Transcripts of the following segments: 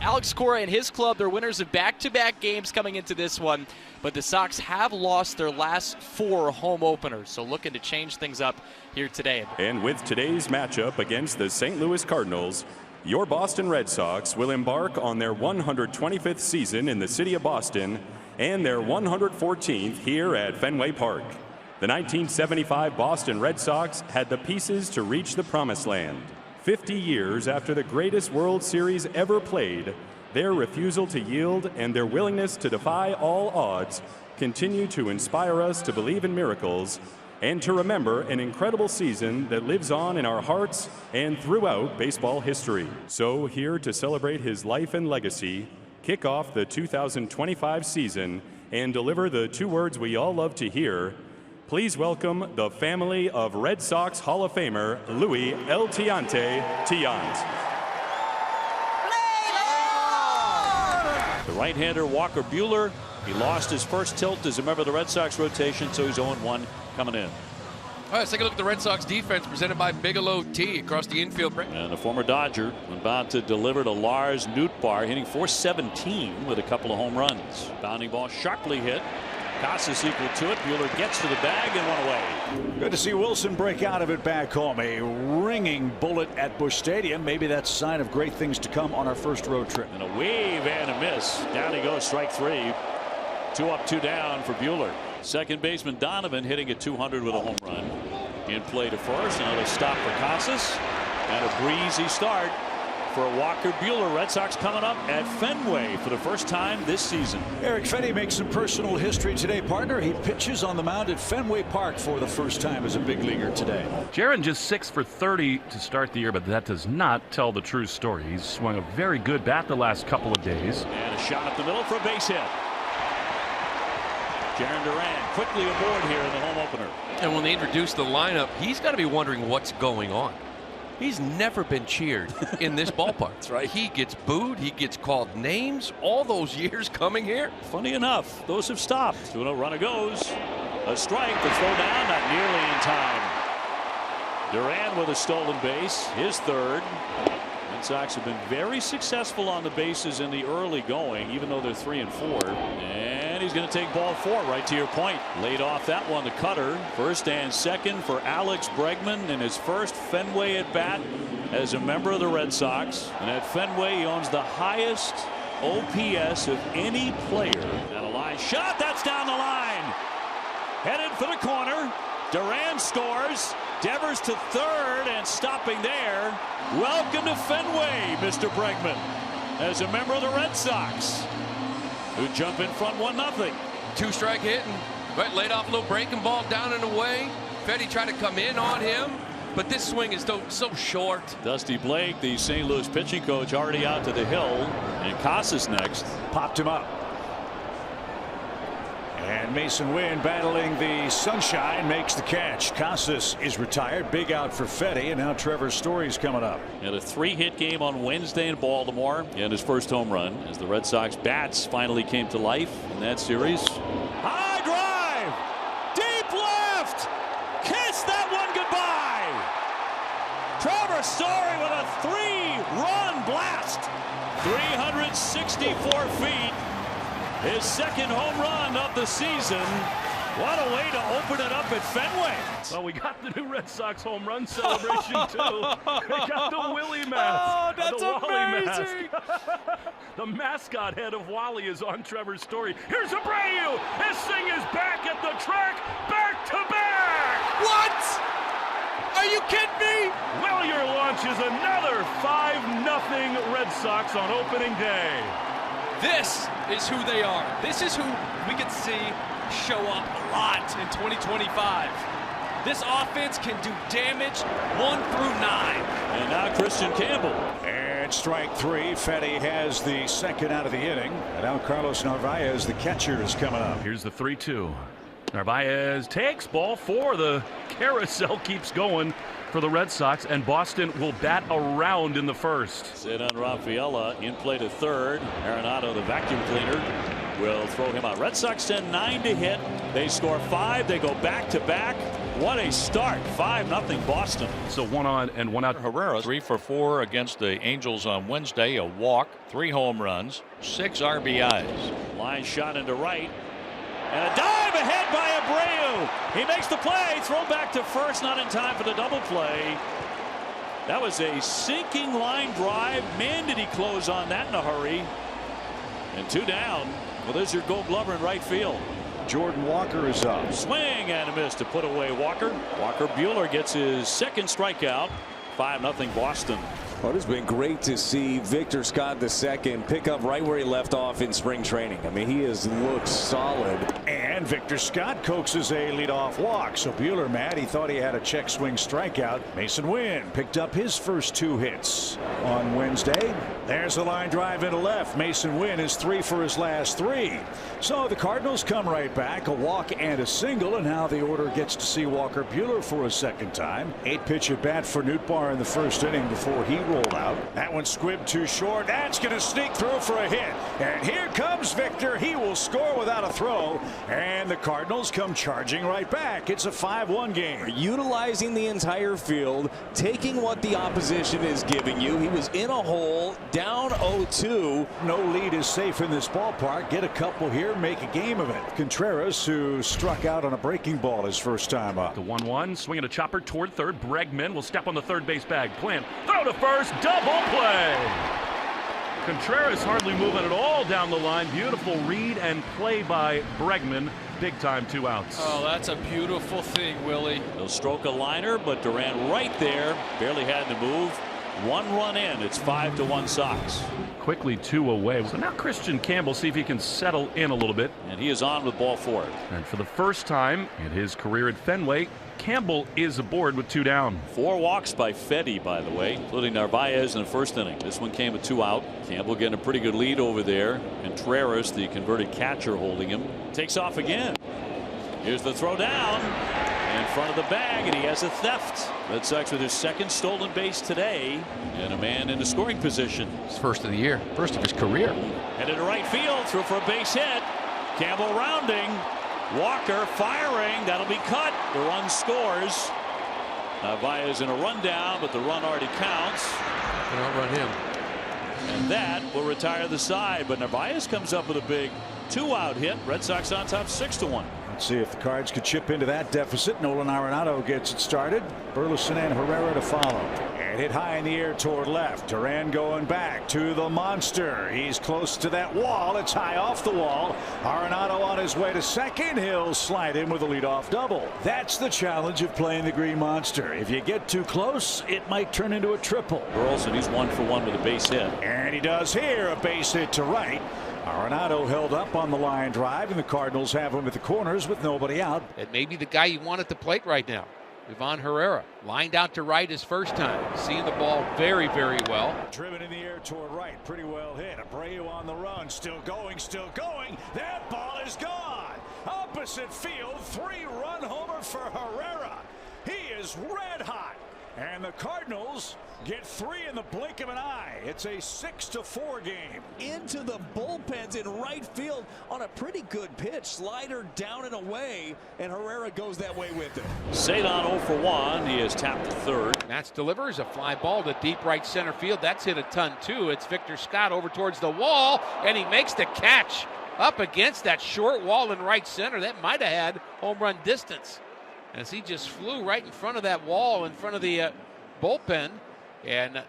Alex Cora and his club, they're winners of back-to-back games coming into this one, but the Sox have lost their last 4 home openers, so looking to change things up here today. And with today's matchup against the St. Louis Cardinals, your Boston Red Sox will embark on their 125th season in the city of Boston and their 114th here at Fenway Park. The 1975 Boston Red Sox had the pieces to reach the promised land. 50 years after the greatest World Series ever played, their refusal to yield and their willingness to defy all odds continue to inspire us to believe in miracles and to remember an incredible season that lives on in our hearts and throughout baseball history. So here to celebrate his life and legacy, kick off the 2025 season, and deliver the 2 words we all love to hear, please welcome the family of Red Sox Hall of Famer Luis El Tiante Tiant. The right-hander Walker Buehler, he lost his first tilt as a member of the Red Sox rotation, so he's 0-1 coming in. All right, let's take a look at the Red Sox defense presented by Bigelow T across the infield. And the former Dodger about to deliver to Lars Nootbaar, hitting .417 with a couple of home runs. Bounding ball sharply hit. Casas equal to it. Buehler gets to the bag and 1 away. Good to see Wilson break out of it back home. A ringing bullet at Busch Stadium. Maybe that's a sign of great things to come on our first road trip. And a wave and a miss. Down he goes, strike 3. 2 up, 2 down for Buehler. Second baseman Donovan hitting at .200 with a home run. In play to first. Another stop for Casas. And a breezy start for Walker Buehler. Red Sox coming up at Fenway for the first time this season. Eric Fetty makes some personal history today, partner. He pitches on the mound at Fenway Park for the first time as a big leaguer today. Jaron just 6 for 30 to start the year, but that does not tell the true story. He's swung a very good bat the last couple of days. And a shot up the middle for a base hit. Jarren Duran quickly aboard here in the home opener. And when they introduce the lineup, he's got to be wondering what's going on. He's never been cheered in this ballpark. That's right. He gets booed. He gets called names all those years coming here. Funny enough, those have stopped. 2-0 runner goes. A strike. The throw down, not nearly in time. Duran with a stolen base, his 3rd. Red Sox have been very successful on the bases in the early going, even though they're 3 and 4. And he's going to take ball 4, right to your point. Laid off that one, the cutter. First and second for Alex Bregman in his first Fenway at bat as a member of the Red Sox. And at Fenway, he owns the highest OPS of any player. And a line shot, that's down the line. Headed for the corner. Duran scores. Devers to 3rd and stopping there. Welcome to Fenway, Mr. Bregman, as a member of the Red Sox, who jump in front 1-0. 2-strike hit and right, laid off a little breaking ball down and away. Fetty tried to come in on him, but this swing is so short. Dusty Blake, the St. Louis pitching coach, already out to the hill, and Casas next. Popped him up. And Mason Wynn, battling the sunshine, makes the catch. Casas is retired. Big out for Fetty, and now Trevor Story's coming up. He had a 3-hit game on Wednesday in Baltimore and his first home run as the Red Sox bats finally came to life in that series. High drive, deep left, kiss that one goodbye. Trevor Story with a 3-run blast, 364 feet. His second home run of the season. What a way to open it up at Fenway. Well, we got the new Red Sox home run celebration, too. We got the Willie mask. Oh, that's the Wally amazing. Mask. The mascot head of Wally is on Trevor's Story. Here's Abreu. This thing is back at the track, back to back. What? Are you kidding me? Willier launches another 5-0 Red Sox on opening day. This is who they are. This is who we could see show up a lot in 2025. This offense can do damage 1 through 9. And now Christian Campbell. And strike 3. Fetty has the 2nd out of the inning. And now Carlos Narvaez, the catcher, is coming up. Here's the 3-2. Narvaez takes ball 4. The carousel keeps going for the Red Sox, and Boston will bat around in the first. Sit on Rafaela, in play to 3rd. Arenado, the vacuum cleaner, will throw him out. Red Sox send 9 to hit. They score 5. They go back to back. What a start. 5-0 Boston. So 1 on and 1 out. Herrera 3 for 4 against the Angels on Wednesday. A walk, 3 home runs, 6 RBIs. Line shot into right. And a dive ahead by Abreu. He makes the play. Throw back to first. Not in time for the double play. That was a sinking line drive. Man, did he close on that in a hurry. And 2 down. Well, there's your Gold Glover in right field. Jordan Walker is up. Swing and a miss to put away Walker. Walker Buehler gets his second strikeout. 5-0 Boston. Well, it has been great to see Victor Scott II pick up right where he left off in spring training. I mean, he has looked solid. And Victor Scott coaxes a leadoff walk. So Buehler mad. He thought he had a check swing strikeout. Mason Wynn picked up his first 2 hits on Wednesday. There's a line drive into left. Mason Wynn is 3 for his last 3. So the Cardinals come right back. A walk and a single. And now the order gets to see Walker Buehler for a second time. 8-pitch at bat for Nootbaar in the first inning before he rolled out. That one squibbed too short. That's going to sneak through for a hit. And here comes Victor. He will score without a throw. And the Cardinals come charging right back. It's a 5-1 game. Utilizing the entire field, taking what the opposition is giving you. He was in a hole, down 0-2. No lead is safe in this ballpark. Get a couple here, make a game of it. Contreras, who struck out on a breaking ball his first time up. The 1-1, swinging a chopper toward third. Bregman will step on the third base bag. Plant, throw to first, double play. Contreras hardly moving at all down the line. Beautiful read and play by Bregman. Big time 2 outs. Oh, that's a beautiful thing, Willie. They'll stroke a liner, but Duran right there. Barely had to move. 1 run in. It's 5-1 Sox. Quickly 2 away. So now Christian Campbell, see if he can settle in a little bit. And he is on with ball 4. And for the first time in his career at Fenway, Campbell is aboard with 2 down. 4 walks by Fetty, by the way, including Narvaez in the first inning. This one came with 2 out. Campbell getting a pretty good lead over there. Contreras, the converted catcher, holding him. Takes off again. Here's the throw down in front of the bag, and he has a theft. Red Sox with his second stolen base today, and a man in the scoring position. It's first of the year, first of his career. Headed to right field, through for a base hit. Campbell rounding. Walker firing. That'll be cut. The run scores. Narvaez in a rundown, but the run already counts. Can outrun him. And that will retire the side. But Narvaez comes up with a big 2-out hit. Red Sox on top 6-1. Let's see if the Cards could chip into that deficit. Nolan Arenado gets it started. Burleson and Herrera to follow. And hit high in the air toward left. Duran going back to the monster. He's close to that wall. It's high off the wall. Arenado on his way to second. He'll slide in with a leadoff double. That's the challenge of playing the Green Monster. If you get too close, it might turn into a triple. Burleson, he's 1 for 1 with a base hit. And he does here. A base hit to right. Arenado held up on the line drive, and the Cardinals have him at the corners with nobody out. It may be the guy you want at the plate right now. Ivan Herrera lined out to right his first time, seeing the ball very, very well. Driven in the air toward right, pretty well hit. Abreu on the run, still going, still going. That ball is gone. Opposite field, 3-run homer for Herrera. He is red hot. And the Cardinals get 3 in the blink of an eye. It's a 6-4 game. Into the bullpens in right field on a pretty good pitch. Slider down and away, and Herrera goes that way with it. Cedon 0 for 1. He has tapped to third. Matz delivers a fly ball to deep right center field. That's hit a ton too. It's Victor Scott over towards the wall, and he makes the catch up against that short wall in right center. That might have had home run distance, as he just flew right in front of that wall in front of the bullpen, and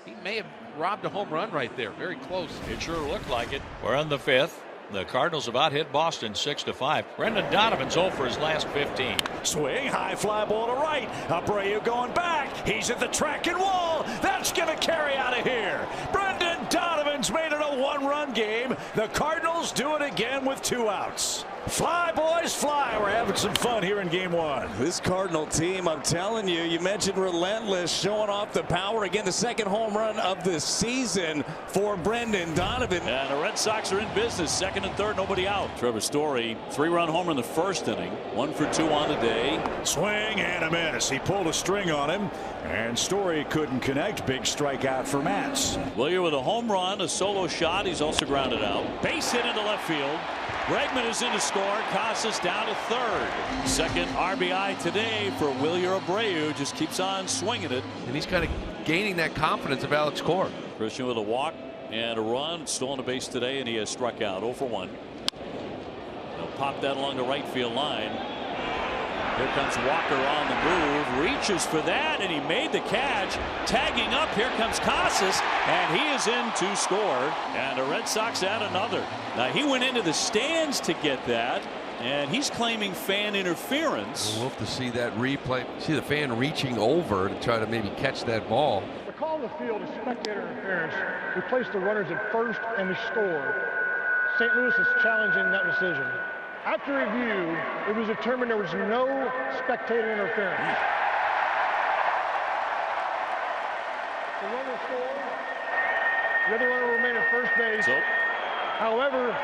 he may have robbed a home run right there. Very close. It sure looked like it. We're in the 5th. The Cardinals have out-hit Boston 6-5. Brendan Donovan's 0 for his last 15. Swing, high fly ball to right. Abreu going back. He's at the track and wall. That's going to carry out of here. Brendan Donovan's made it a 1-run game. The Cardinals do it again with 2 outs. Fly, boys, fly. We're having some fun here in game 1. This Cardinal team, I'm telling you, you mentioned relentless, showing off the power. Again, the second home run of the season for Brendan Donovan. And the Red Sox are in business. Second and third, nobody out. Trevor Story, 3-run homer in the first inning. 1 for 2 on the day. Swing and a miss. He pulled a string on him, and Story couldn't connect. Big strikeout for Matz. Willier with a home run, a solo shot. He's also grounded out. Base hit into left field. Bregman is in to score. Casas down to third. Second RBI today for Wilyer Abreu. Just keeps on swinging it. And he's kind of gaining that confidence of Alex Cora. Christian with a walk and a run. Stolen a base today, and he has struck out 0 for 1. They'll pop that along the right field line. Here comes Walker on the move. Reaches for that, and he made the catch. Tagging up, here comes Casas, and he is in to score. And the Red Sox add another. Now, he went into the stands to get that, and he's claiming fan interference. We'll have to see that replay. See the fan reaching over to try to maybe catch that ball. The call on the field is spectator interference. We placed the runners at first and we scored. St. Louis is challenging that decision. After review, it was determined there was no spectator interference. The runner scored. The other runner remained at first base. However,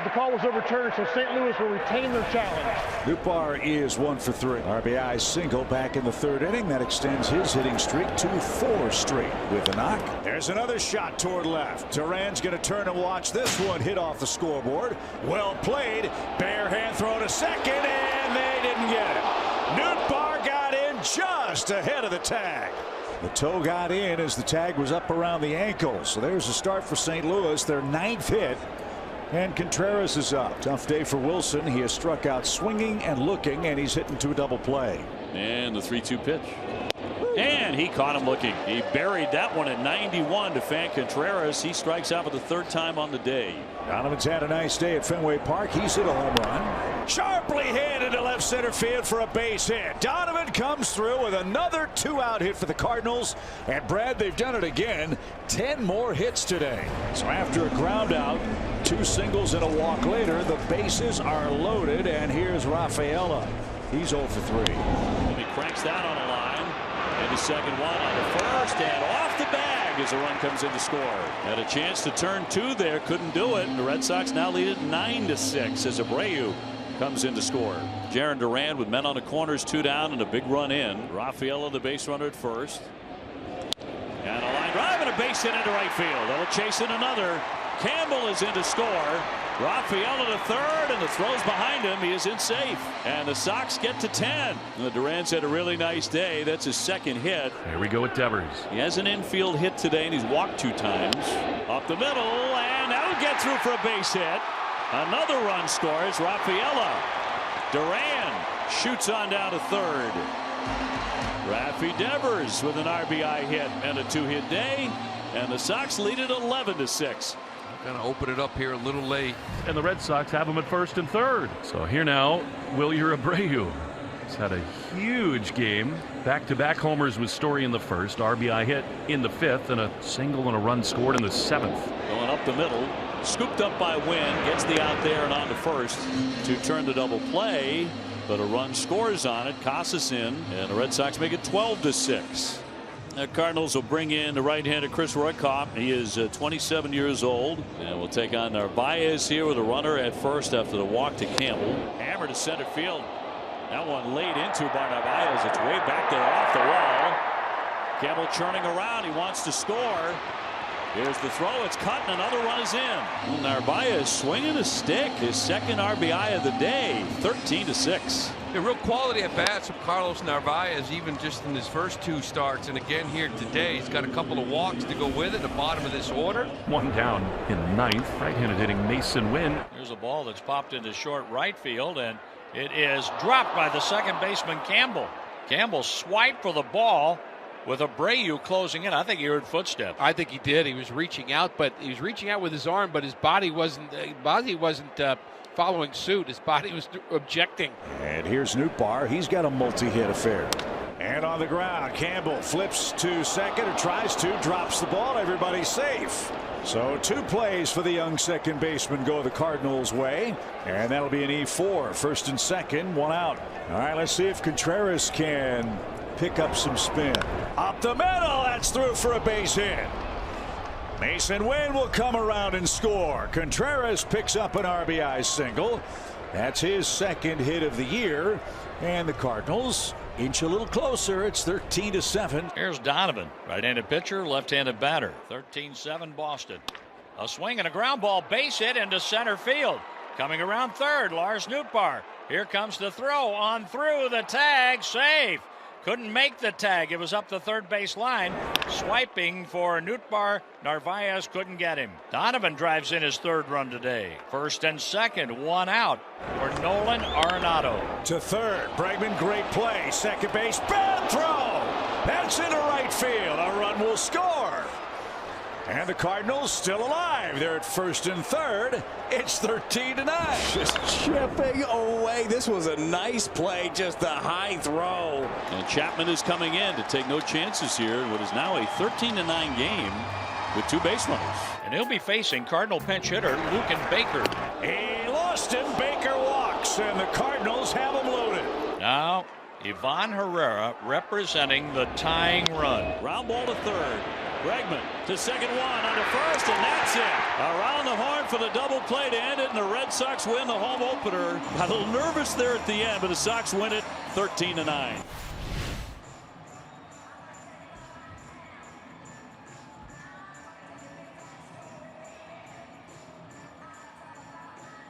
the call was overturned, so St. Louis will retain their challenge. Nootbaar is 1 for 3. RBI single back in the 3rd inning. That extends his hitting streak to 4 straight with a knock. There's another shot toward left. Duran's going to turn and watch this one hit off the scoreboard. Well played. Bare hand throw to second, and they didn't get it. Nootbaar got in just ahead of the tag. The toe got in as the tag was up around the ankle. So there's a start for St. Louis, their 9th hit. And Contreras is up. Tough day for Wilson. He has struck out swinging and looking, and he's hitting to a double play. And the 3-2 pitch. And he caught him looking. He buried that one at 91 to Fan Contreras. He strikes out for the 3rd time on the day. Donovan's had a nice day at Fenway Park. He's hit a home run. Sharply hit into left center field for a base hit. Donovan comes through with another 2-out hit for the Cardinals. And Brad, they've done it again. 10 more hits today. So after a ground out, 2 singles and a walk later, the bases are loaded. And here's Rafaela. He's 0 for 3. And he cranks that on a line. And the second one on the first, and off the bag as a run comes in to score. Had a chance to turn 2 there, couldn't do it. And the Red Sox now lead it 9-6 as Abreu comes in to score. Jarren Duran with men on the corners, 2 down and a big run in. Rafaela the base runner at first. And a line drive and a base hit into right field. That'll chase in another. Campbell is in to score. Rafaela to third, and the throw's behind him. He is in safe. And the Sox get to 10. And Duran's had a really nice day. That's his 2nd hit. Here we go with Devers. He has an infield hit today, and he's walked 2 times. Up the middle, and that'll get through for a base hit. Another run scores. Rafaela. Duran shoots on down to third. Rafi Devers with an RBI hit and a 2-hit day. And the Sox lead it 11-6. Going to open it up here a little late. And the Red Sox have him at first and third. So here now, Wilyer Abreu. He's had a huge game. Back-to-back homers with Story in the 1st, RBI hit in the 5th, and a single and a run scored in the 7th. Going up the middle, scooped up by Wynn, gets the out there and on to first to turn the double play, but a run scores on it. Casas in, and the Red Sox make it 12-6. The Cardinals will bring in the right-hander Chris Roykop. He is 27 years old, and will take on Narvaez here with a runner at first after the walk to Campbell. Hammer to center field. That one laid into by Narvaez. It's way back there off the wall. Campbell churning around. He wants to score. Here's the throw. It's cut, and another run is in. Well, Narvaez swinging a stick. His 2nd RBI of the day. 13-6. A real quality at bats from Carlos Narvaez, even just in his first 2 starts. And again here today, he's got a couple of walks to go with it at the bottom of this order. 1 down in the 9th. Right-handed hitting Mason Wynn. Here's a ball that's popped into short right field, and it is dropped by the 2nd baseman Campbell. Campbell swiped for the ball with Abreu closing in. I think he heard footsteps. I think he did. He was reaching out, but he was reaching out with his arm, but his body wasn't following suit. His body was objecting. And here's Nootbaar. He's got a multi-hit affair. And on the ground, Campbell flips to second, or tries to, drops the ball. Everybody's safe. So 2 plays for the young 2nd baseman go the Cardinals' way. And that'll be an E4. 1st and 2nd, 1 out. All right, let's see if Contreras can pick up some spin. Up the middle, that's through for a base hit. Mason Wynn will come around and score. Contreras picks up an RBI single. That's his 2nd hit of the year. And the Cardinals inch a little closer. It's 13-7. Here's Donovan, right-handed pitcher, left-handed batter. 13-7 Boston. A swing and a ground ball, base hit into center field. Coming around third, Lars Nootbaar. Here comes the throw on through the tag. Safe. Couldn't make the tag. It was up the third base line. Swiping for Nootbaar. Narvaez couldn't get him. Donovan drives in his third run today. First and second, one out for Nolan Arenado. To third, Bregman, great play. Second base, bad throw. That's into right field. A run will score. And the Cardinals still alive. They're at first and third. It's 13-9. Just chipping away. This was a nice play, just a high throw. And Chapman is coming in to take no chances here in what is now a 13-9 game with two base runners. And he'll be facing Cardinal pinch hitter Lucan Baker. He lost him. Baker walks, and the Cardinals have him loaded. Now, Ivan Herrera representing the tying run. Ground ball to third. Bregman to second one under first, and that's it. Around the horn for the double play to end it, and the Red Sox win the home opener. Got a little nervous there at the end, but the Sox win it 13-9.